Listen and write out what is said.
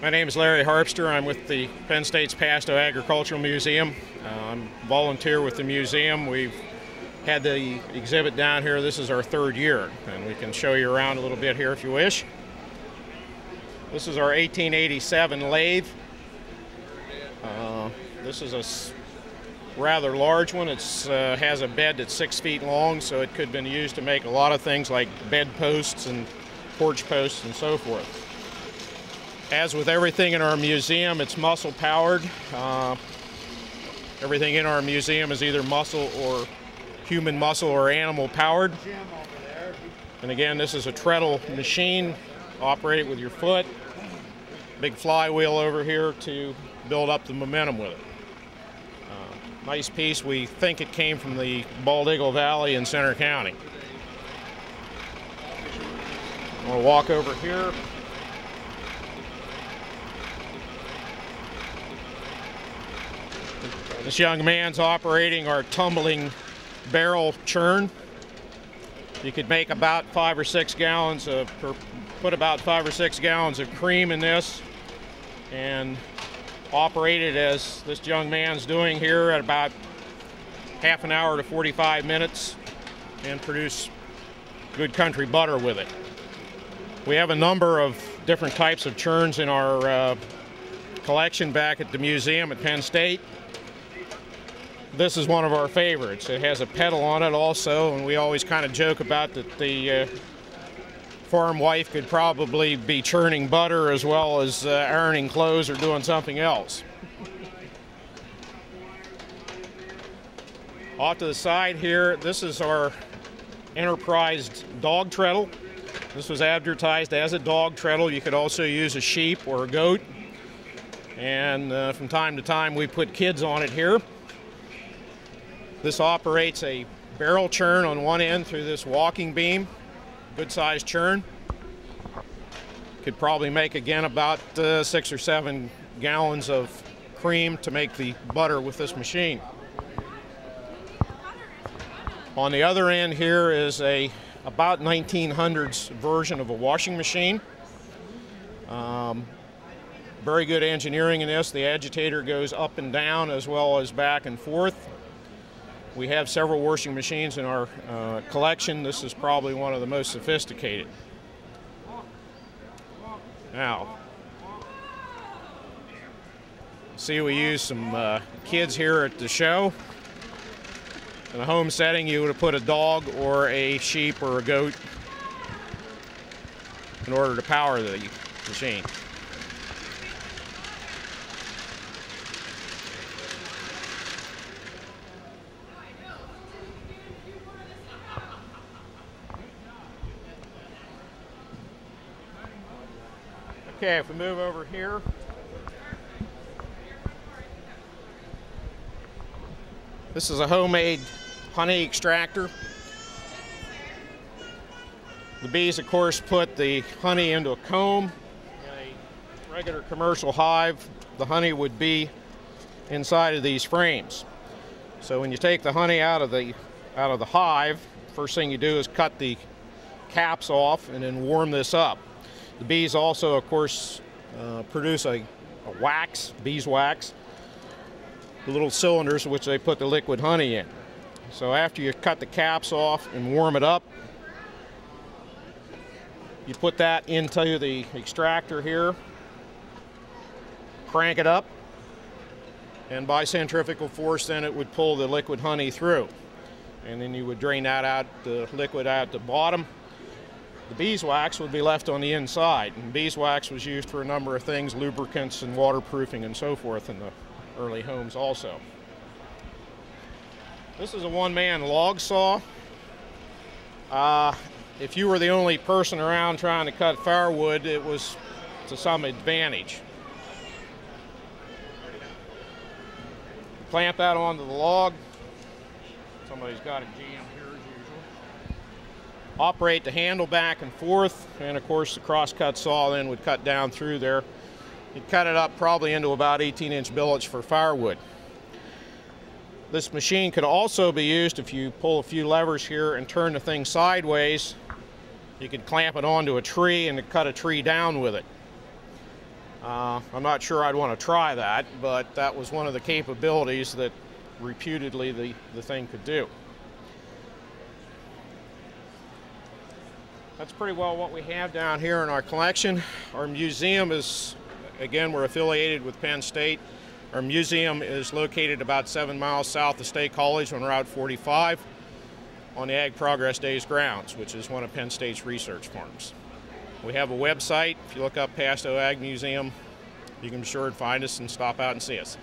My name is Larry Harpster. I'm with the Penn State's PASTO Agricultural Museum. I'm a volunteer with the museum. We've had the exhibit down here. This is our third year, and we can show you around a little bit here if you wish. This is our 1887 lathe. This is a rather large one. It has a bed that's 6 feet long, so it could have been used to make a lot of things like bed posts and porch posts and so forth. As with everything in our museum, it's muscle powered. Everything in our museum is either muscle or human muscle or animal powered. And again, this is a treadle machine. Operate it with your foot. Big flywheel over here to build up the momentum with it. Nice piece. We think it came from the Bald Eagle Valley in Center County. We'll walk over here. This young man's operating our tumbling barrel churn. You could make about 5 or 6 gallons of, put about 5 or 6 gallons of cream in this and operate it as this young man's doing here at about half an hour to 45 minutes and produce good country butter with it. We have a number of different types of churns in our collection back at the museum at Penn State. This is one of our favorites. It has a pedal on it also, and we always kind of joke about that the farm wife could probably be churning butter as well as ironing clothes or doing something else. Off to the side here, this is our enterprised dog treadle. This was advertised as a dog treadle. You could also use a sheep or a goat. And from time to time we put kids on it here. This operates a barrel churn on one end through this walking beam. Good sized churn. Could probably make again about 6 or 7 gallons of cream to make the butter with this machine. On the other end here is a about 1900s version of a washing machine. Very good engineering in this. The agitator goes up and down as well as back and forth. We have several washing machines in our collection. This is probably one of the most sophisticated. Now, see, we use some kids here at the show. In a home setting, you would have put a dog or a sheep or a goat in order to power the machine. Okay, if we move over here, this is a homemade honey extractor. The bees, of course, put the honey into a comb. In a regular commercial hive, the honey would be inside of these frames. So when you take the honey out of the hive, first thing you do is cut the caps off and then warm this up. The bees also, of course, produce a wax, beeswax, the little cylinders which they put the liquid honey in. So after you cut the caps off and warm it up, you put that into the extractor here, crank it up, and by centrifugal force then it would pull the liquid honey through. And then you would drain that out, the liquid out the bottom. The beeswax would be left on the inside, and beeswax was used for a number of things, lubricants and waterproofing and so forth in the early homes also. This is a one-man log saw. If you were the only person around trying to cut firewood, it was to some advantage. Clamp that onto the log. Somebody's got a jam here as usual. Operate the handle back and forth, and of course the cross-cut saw then would cut down through there. You'd cut it up probably into about 18-inch billets for firewood. This machine could also be used if you pull a few levers here and turn the thing sideways. You could clamp it onto a tree and cut a tree down with it. I'm not sure I'd want to try that, but that was one of the capabilities that reputedly the thing could do. That's pretty well what we have down here in our collection. Our museum is, again, we're affiliated with Penn State. Our museum is located about 7 miles south of State College on Route 45 on the Ag Progress Days grounds, which is one of Penn State's research farms. We have a website. If you look up PASTO Ag Museum, you can be sure to find us and stop out and see us.